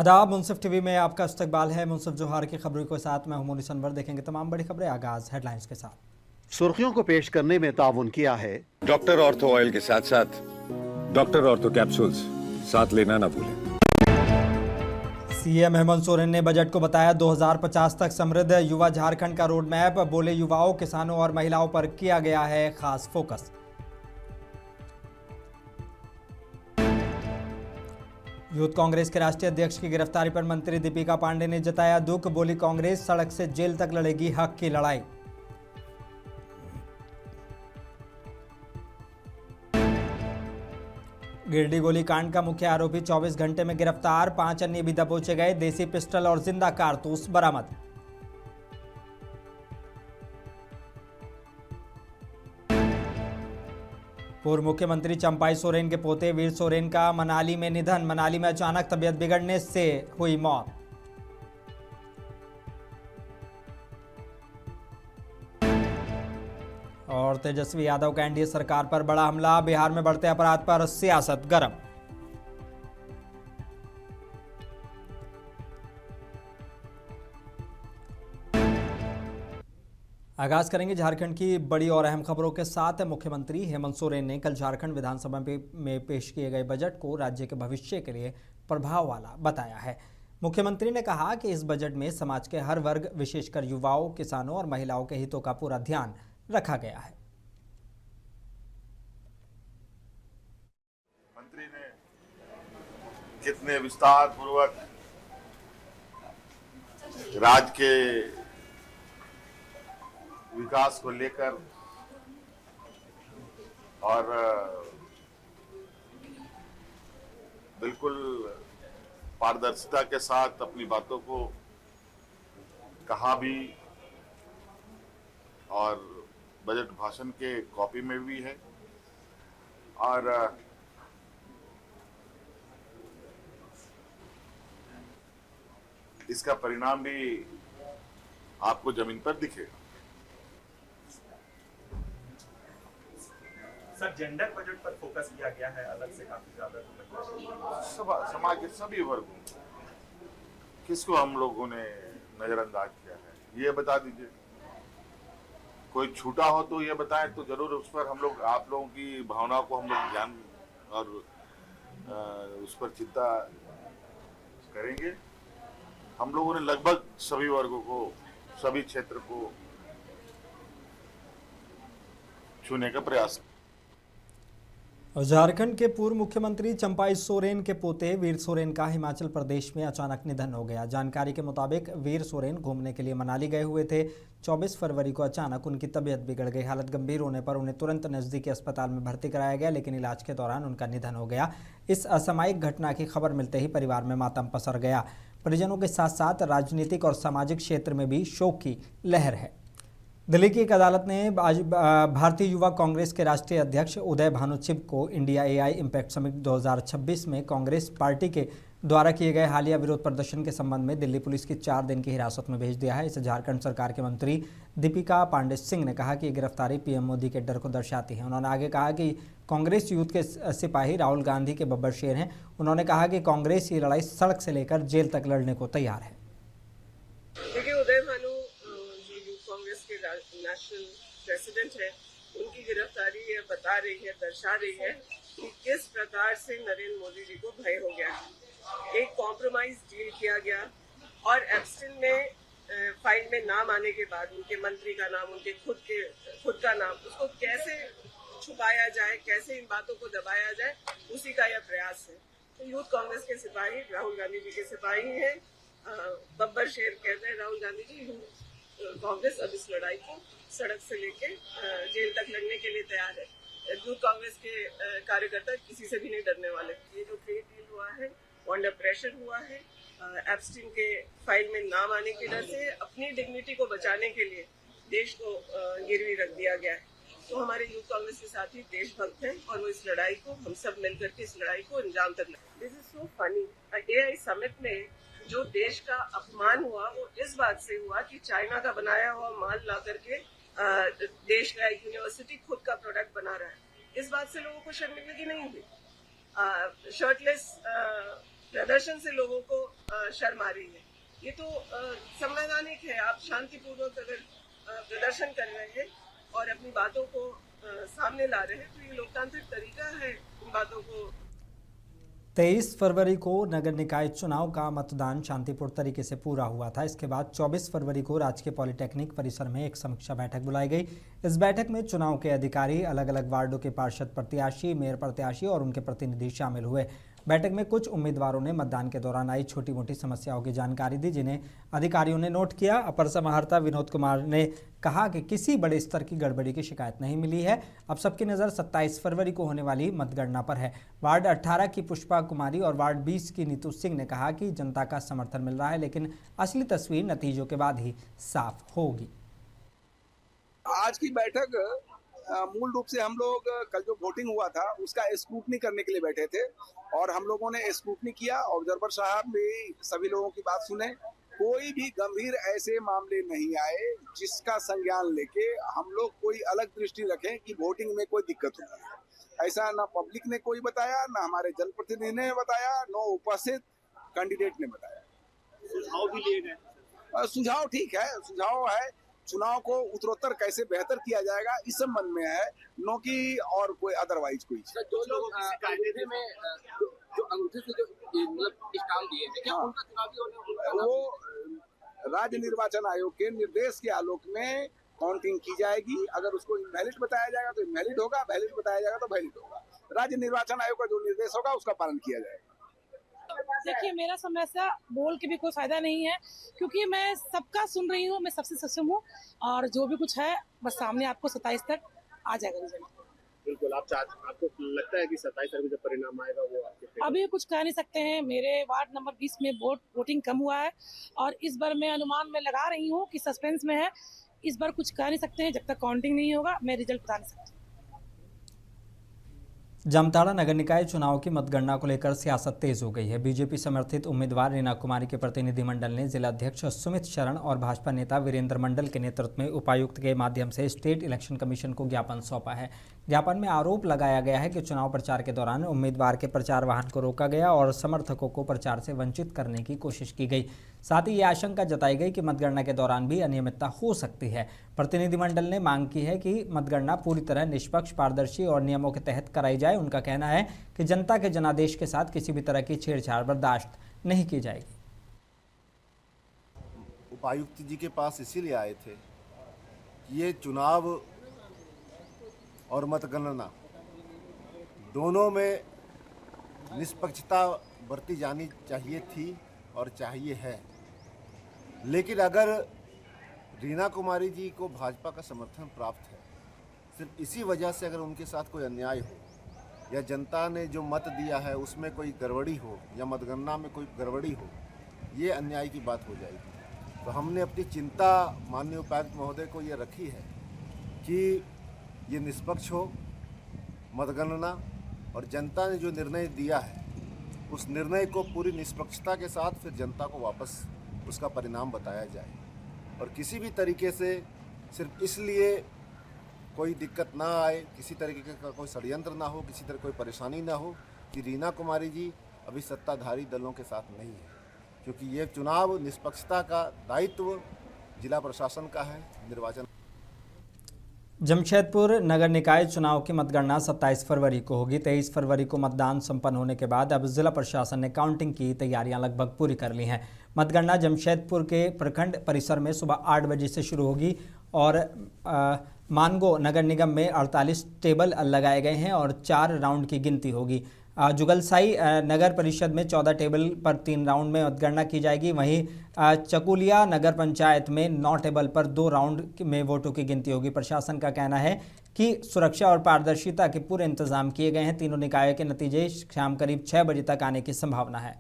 आदाब। मुनसिफ टीवी में आपका इस्तकबाल है। मुनसिफ जोहार की खबरों के साथ मैं हूं मोनी सनवर। देखेंगे तमाम बड़ी खबरें। आगाज हेडलाइंस के साथ। सुर्खियों को पेश करने में ताउन किया है डॉक्टर ऑर्थो ऑयल के साथ साथ डॉक्टर ऑर्थो कैप्सूल्स साथ लेना ना भूलें। सीएम हेमंत सोरेन ने बजट को बताया 2050 तक समृद्ध युवा झारखंड का रोड मैप। बोले युवाओं, किसानों और महिलाओं पर किया गया है खास फोकस। यूथ कांग्रेस के राष्ट्रीय अध्यक्ष की गिरफ्तारी पर मंत्री दीपिका पांडे ने जताया दुख। बोली कांग्रेस सड़क से जेल तक लड़ेगी हक की लड़ाई। गिरडी गोलीकांड का मुख्य आरोपी 24 घंटे में गिरफ्तार। 5 अन्य भी दबोचे गए। देसी पिस्टल और जिंदा कारतूस बरामद। पूर्व मुख्यमंत्री चंपाई सोरेन के पोते वीर सोरेन का मनाली में निधन। मनाली में अचानक तबीयत बिगड़ने से हुई मौत। और तेजस्वी यादव का एनडीए सरकार पर बड़ा हमला। बिहार में बढ़ते अपराध पर सियासत गर्म। आगाज करेंगे झारखंड की बड़ी और अहम खबरों के साथ। मुख्यमंत्री हेमंत सोरेन ने कल झारखंड विधानसभा में पेश किए गए बजट को राज्य के भविष्य के लिए प्रभाव वाला बताया है। मुख्यमंत्री ने कहा कि इस बजट में समाज के हर वर्ग, विशेषकर युवाओं, किसानों और महिलाओं के हितों का पूरा ध्यान रखा गया है। मंत्री ने कितने विस्तार पूर्वक राज्य के विकास को लेकर और बिल्कुल पारदर्शिता के साथ अपनी बातों को कहा भी और बजट भाषण के कॉपी में भी है। और इसका परिणाम भी आपको जमीन पर दिखेगा। सर, जेंडर बजट पर फोकस किया गया है अलग से काफी ज्यादा। समाज के सभी वर्गों किसको हम लोगों ने नजरअंदाज किया है, ये बता दीजिए। कोई छूटा हो तो ये बताएं, तो जरूर उस पर हम लोग, आप लोगों की भावनाओं को हम लोग ध्यान और उस पर चिंता करेंगे। हम लोगों ने लगभग सभी वर्गों को, सभी क्षेत्र को छूने का प्रयास किया। झारखंड के पूर्व मुख्यमंत्री चंपाई सोरेन के पोते वीर सोरेन का हिमाचल प्रदेश में अचानक निधन हो गया। जानकारी के मुताबिक वीर सोरेन घूमने के लिए मनाली गए हुए थे। 24 फरवरी को अचानक उनकी तबीयत बिगड़ गई। हालत गंभीर होने पर उन्हें तुरंत नज़दीकी अस्पताल में भर्ती कराया गया, लेकिन इलाज के दौरान उनका निधन हो गया। इस असामयिक घटना की खबर मिलते ही परिवार में मातम पसर गया। परिजनों के साथ साथ राजनीतिक और सामाजिक क्षेत्र में भी शोक की लहर है। दिल्ली की एक अदालत ने आज भारतीय युवा कांग्रेस के राष्ट्रीय अध्यक्ष उदय भानुचिब को इंडिया एआई इम्पैक्ट समिट 2026 में कांग्रेस पार्टी के द्वारा किए गए हालिया विरोध प्रदर्शन के संबंध में दिल्ली पुलिस की 4 दिन की हिरासत में भेज दिया है। इसे झारखंड सरकार के मंत्री दीपिका पांडे सिंह ने कहा कि ये गिरफ्तारी पीएम मोदी के डर को दर्शाती है। उन्होंने आगे कहा कि कांग्रेस यूथ के सिपाही राहुल गांधी के बब्बर शेर हैं। उन्होंने कहा कि कांग्रेस ये लड़ाई सड़क से लेकर जेल तक लड़ने को तैयार है। नेशनल प्रेसिडेंट है, उनकी गिरफ्तारी ये बता रही है, दर्शा रही है कि किस प्रकार से नरेंद्र मोदी जी को भय हो गया है। एक कॉम्प्रोमाइज डील किया गया और एब्स्टिन में फाइल में नाम आने के बाद उनके मंत्री का नाम, उनके खुद का नाम, उसको कैसे छुपाया जाए, कैसे इन बातों को दबाया जाए, उसी का यह प्रयास है। तो यूथ कांग्रेस के सिपाही राहुल गांधी जी के सिपाही हैं। बब्बर शेर कहते हैं राहुल गांधी जी। कांग्रेस अब इस लड़ाई को सड़क से लेके जेल तक लड़ने के लिए तैयार है। यूथ कांग्रेस के कार्यकर्ता किसी से भी नहीं डरने वाले। ये जो ट्रेड डील हुआ है वो अंडर प्रेशर हुआ है। एब्स्टिन के फाइल में नाम आने की वजह से अपनी डिग्निटी को बचाने के लिए देश को गिरवी रख दिया गया है। तो हमारे यूथ कांग्रेस के साथी देशभक्त हैं और वो इस लड़ाई को, हम सब मिलकर के इस लड़ाई को अंजाम तक लाएं। This is so funny. AI summit में जो देश का अपमान हुआ वो इस बात से हुआ कि चाइना का बनाया हुआ माल ला करके देश का एक यूनिवर्सिटी खुद का प्रोडक्ट बना रहा है। इस बात से लोगों को शर्मिंदगी नहीं हुई। शर्टलेस प्रदर्शन से लोगों को शर्मा रही है। ये तो संवैधानिक है। आप शांतिपूर्वक अगर प्रदर्शन कर रहे हैं और अपनी बातों को सामने ला रहे हैं तो ये लोकतांत्रिक तरीका है इन बातों को। 23 फरवरी को नगर निकाय चुनाव का मतदान शांतिपूर्ण तरीके से पूरा हुआ था। इसके बाद 24 फरवरी को राजकीय पॉलिटेक्निक परिसर में एक समीक्षा बैठक बुलाई गई। इस बैठक में चुनाव के अधिकारी, अलग अलग वार्डों के पार्षद प्रत्याशी, मेयर प्रत्याशी और उनके प्रतिनिधि शामिल हुए। बैठक में कुछ उम्मीदवारों ने मतदान के दौरान आई छोटी मोटी समस्याओं की जानकारी दी, जिन्हें अधिकारियों ने नोट किया। अपर समाहर्ता विनोद कुमार ने कहा कि किसी बड़े स्तर की गड़बड़ी की शिकायत नहीं मिली है। अब सबकी नज़र 27 फरवरी को होने वाली मतगणना पर है। वार्ड 18 की पुष्पा कुमारी और वार्ड 20 की नीतू सिंह ने कहा कि जनता का समर्थन मिल रहा है, लेकिन असली तस्वीर नतीजों के बाद ही साफ होगी। आज की बैठक मूल रूप से हम लोग कल जो वोटिंग हुआ था उसका स्क्रूटनी करने के लिए बैठे थे और हम लोगों ने स्क्रूटनी किया। ऑब्जर्वर साहब भी सभी लोगों की बात सुने। कोई भी गंभीर ऐसे मामले नहीं आए जिसका संज्ञान लेके हम लोग कोई अलग दृष्टि रखें कि वोटिंग में कोई दिक्कत होगी। ऐसा ना पब्लिक ने कोई बताया, ना हमारे जनप्रतिनिधि ने बताया, न उपस्थित कैंडिडेट ने बताया। सुझाव भी लिए गए। सुझाव ठीक है, सुझाव है चुनाव को उत्तरोत्तर कैसे बेहतर किया जाएगा इस संबंध में है, नो कि और कोई अदरवाइज कोई चीज। जो लोग अंगूठे में जो अंगूठे से जो मतलब स्टाम्प दिए थे, क्या उनका चुनावी वो राज्य निर्वाचन आयोग के निर्देश के आलोक में काउंटिंग की जाएगी। अगर उसको इनवैलिड बताया जाएगा तो इनवैलिड होगा, वैलिड बताया जाएगा तो वैलिड होगा। राज्य निर्वाचन आयोग का जो निर्देश होगा उसका पालन किया जाएगा। देखिए, मेरा समस्या बोल के भी कोई फायदा नहीं है, क्योंकि मैं सबका सुन रही हूँ, मैं सबसे सक्षम हूँ और जो भी कुछ है बस सामने आपको 27 तक आ जाएगा रिजल्ट। बिल्कुल। आपको लगता है कि 27 तारीख को जब परिणाम आएगा वो आपके अभी कुछ कह नहीं सकते हैं। मेरे वार्ड नंबर 20 में वोटिंग कम हुआ है और इस बार मैं अनुमान में लगा रही हूँ कि सस्पेंस में है। इस बार कुछ कह नहीं सकते हैं, जब तक काउंटिंग नहीं होगा मैं रिजल्ट बता नहीं सकती। जामताड़ा नगर निकाय चुनाव की मतगणना को लेकर सियासत तेज हो गई है। बीजेपी समर्थित उम्मीदवार रीना कुमारी के प्रतिनिधिमंडल ने जिलाध्यक्ष सुमित शरण और भाजपा नेता वीरेंद्र मंडल के नेतृत्व में उपायुक्त के माध्यम से स्टेट इलेक्शन कमीशन को ज्ञापन सौंपा है। ज्ञापन में आरोप लगाया गया है कि चुनाव प्रचार के दौरान उम्मीदवार के प्रचार वाहन को रोका गया और समर्थकों को प्रचार से वंचित करने की कोशिश की गई। साथ ही ये आशंका जताई गई कि मतगणना के दौरान भी अनियमितता हो सकती है। प्रतिनिधिमंडल ने मांग की है कि मतगणना पूरी तरह निष्पक्ष, पारदर्शी और नियमों के तहत कराई जाए। उनका कहना है कि जनता के जनादेश के साथ किसी भी तरह की छेड़छाड़ बर्दाश्त नहीं की जाएगी। उपायुक्त जी के पास इसीलिए आए थे कि ये चुनाव और मतगणना दोनों में निष्पक्षता बरती जानी चाहिए थी और चाहिए है। लेकिन अगर रीना कुमारी जी को भाजपा का समर्थन प्राप्त है, सिर्फ इसी वजह से अगर उनके साथ कोई अन्याय हो या जनता ने जो मत दिया है उसमें कोई गड़बड़ी हो या मतगणना में कोई गड़बड़ी हो, ये अन्याय की बात हो जाएगी। तो हमने अपनी चिंता माननीय उपायुक्त महोदय को ये रखी है कि ये निष्पक्ष हो मतगणना, और जनता ने जो निर्णय दिया है उस निर्णय को पूरी निष्पक्षता के साथ फिर जनता को वापस उसका परिणाम बताया जाए। और किसी भी तरीके से सिर्फ इसलिए कोई दिक्कत ना आए, किसी तरीके का कोई षड्यंत्र ना हो, किसी तरह कोई परेशानी ना हो कि रीना कुमारी जी अभी सत्ताधारी दलों के साथ नहीं है, क्योंकि ये चुनाव निष्पक्षता का दायित्व जिला प्रशासन का है। निर्वाचन जमशेदपुर नगर निकाय चुनाव की मतगणना 27 फरवरी को होगी। 23 फरवरी को मतदान संपन्न होने के बाद अब जिला प्रशासन ने काउंटिंग की तैयारियां लगभग पूरी कर ली हैं। मतगणना जमशेदपुर के प्रखंड परिसर में सुबह 8 बजे से शुरू होगी और मानगो नगर निगम में 48 टेबल लगाए गए हैं और 4 राउंड की गिनती होगी। जुगलसाई नगर परिषद में 14 टेबल पर 3 राउंड में मतगणना की जाएगी। वहीं चकुलिया नगर पंचायत में 9 टेबल पर 2 राउंड में वोटों की गिनती होगी। प्रशासन का कहना है कि सुरक्षा और पारदर्शिता के पूरे इंतजाम किए गए हैं। तीनों निकायों के नतीजे शाम करीब 6 बजे तक आने की संभावना है।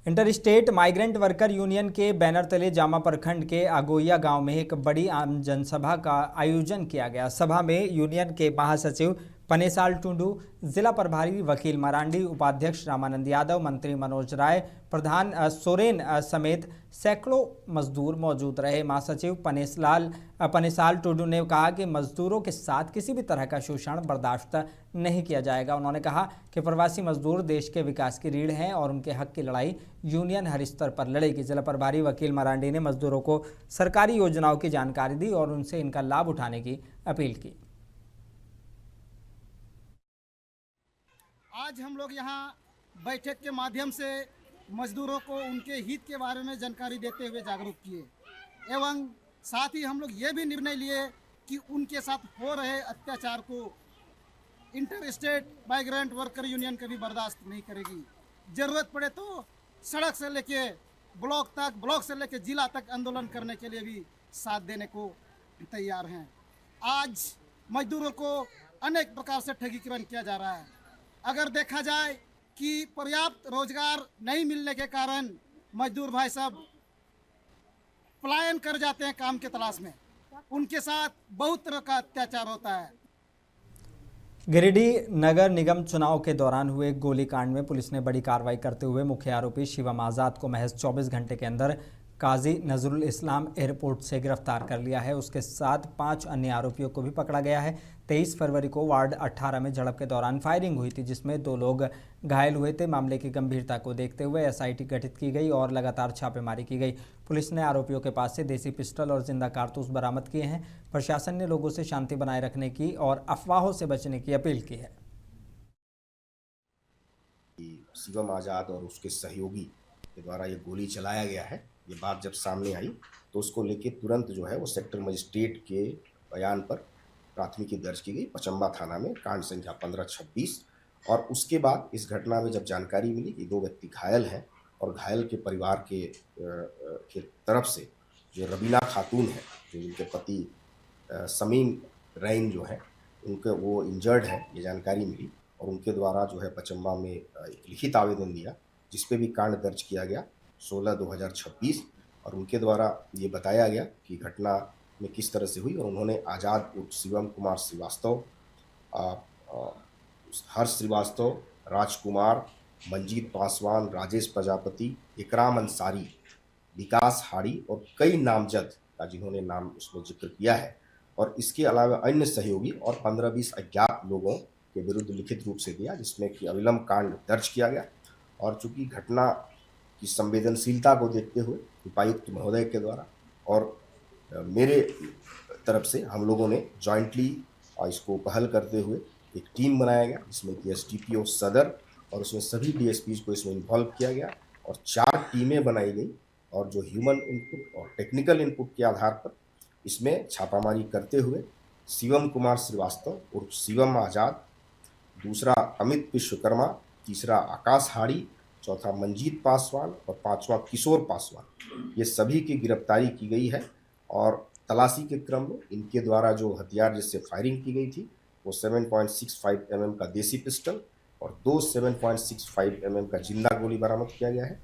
Inter state migrant worker union के बैनर तले जामा प्रखंड के आगोइया गांव में एक बड़ी आम जनसभा का आयोजन किया गया। सभा में यूनियन के महासचिव पनेसाल टुंडू, जिला प्रभारी वकील मरांडी, उपाध्यक्ष रामानंद यादव, मंत्री मनोज राय, प्रधान सोरेन समेत सैकड़ों मजदूर मौजूद रहे। महासचिव पनेसाल टुंडू ने कहा कि मजदूरों के साथ किसी भी तरह का शोषण बर्दाश्त नहीं किया जाएगा। उन्होंने कहा कि प्रवासी मजदूर देश के विकास की रीढ़ हैं और उनके हक की लड़ाई यूनियन हर स्तर पर लड़ेगी। जिला प्रभारी वकील मरांडी ने मजदूरों को सरकारी योजनाओं की जानकारी दी और उनसे इनका लाभ उठाने की अपील की। आज हम लोग यहाँ बैठक के माध्यम से मजदूरों को उनके हित के बारे में जानकारी देते हुए जागरूक किए एवं साथ ही हम लोग ये भी निर्णय लिए कि उनके साथ हो रहे अत्याचार को inter state migrant worker union कभी बर्दाश्त नहीं करेगी। ज़रूरत पड़े तो सड़क से लेके ब्लॉक तक, ब्लॉक से लेके जिला तक आंदोलन करने के लिए भी साथ देने को तैयार हैं। आज मजदूरों को अनेक प्रकार से ठगीकरण किया जा रहा है। अगर देखा जाए कि पर्याप्त रोजगार नहीं मिलने के कारण मजदूर भाई सब पलायन कर जाते हैं काम के तलाश में, उनके साथ बहुत तरह का अत्याचार होता है। गिरिडीह नगर निगम चुनाव के दौरान हुए गोलीकांड में पुलिस ने बड़ी कार्रवाई करते हुए मुख्य आरोपी शिवम आज़ाद को महज 24 घंटे के अंदर काजी नजरुल इस्लाम एयरपोर्ट से गिरफ्तार कर लिया है। उसके साथ 5 अन्य आरोपियों को भी पकड़ा गया है। 23 फरवरी को वार्ड 18 में झड़प के दौरान फायरिंग हुई थी, जिसमें 2 लोग घायल हुए थे। मामले की गंभीरता को देखते हुए एसआईटी गठित की गई और लगातार छापेमारी की गई। पुलिस ने आरोपियों के पास से देसी पिस्टल और जिंदा कारतूस बरामद किए हैं। प्रशासन ने लोगों से शांति बनाए रखने की और अफवाहों से बचने की अपील की है। शिवम आज़ाद और उसके सहयोगी के द्वारा ये गोली चलाया गया है, ये बात जब सामने आई तो उसको लेके तुरंत जो है वो सेक्टर मजिस्ट्रेट के बयान पर प्राथमिकी दर्ज की गई पचम्बा थाना में, कांड संख्या 1526। और उसके बाद इस घटना में जब जानकारी मिली कि 2 व्यक्ति घायल हैं और घायल के परिवार के तरफ से जो रबीना खातून है, जो उनके पति समीम रैन जो है उनके वो इंजर्ड है, ये जानकारी मिली और उनके द्वारा जो है पचम्बा में एक लिखित आवेदन दिया जिस पे भी कांड दर्ज किया गया 16/2026 और उनके द्वारा ये बताया गया कि घटना में किस तरह से हुई और उन्होंने आज़ाद उर्फ शिवम कुमार श्रीवास्तव, हर्ष श्रीवास्तव, राजकुमार, मंजीत पासवान, राजेश प्रजापति, इकराम अंसारी, विकास हाड़ी और कई नामजद का जिन्होंने नाम उसमें जिक्र किया है और इसके अलावा अन्य सहयोगी और 15-20 अज्ञात लोगों के विरुद्ध लिखित रूप से दिया, जिसमें कि अविलंब कांड दर्ज किया गया। और चूंकि घटना की संवेदनशीलता को देखते हुए उपायुक्त महोदय के द्वारा और मेरे तरफ से हम लोगों ने जॉइंटली इसको पहल करते हुए एक टीम बनाया गया, जिसमें कि एसडीपीओ सदर और उसमें सभी डीएसपीज को इसमें इन्वॉल्व किया गया और 4 टीमें बनाई गई और जो ह्यूमन इनपुट और टेक्निकल इनपुट के आधार पर इसमें छापामारी करते हुए शिवम कुमार श्रीवास्तव उर्फ शिवम आज़ाद, दूसरा अमित विश्वकर्मा, तीसरा आकाश हाड़ी, चौथा मंजीत पासवान और 5वां किशोर पासवान, ये सभी की गिरफ्तारी की गई है। और तलाशी के क्रम में इनके द्वारा जो हथियार जिससे फायरिंग की गई थी वो 7.65 mm का देसी पिस्टल और 2 7.65 mm का जिंदा गोली बरामद किया गया है।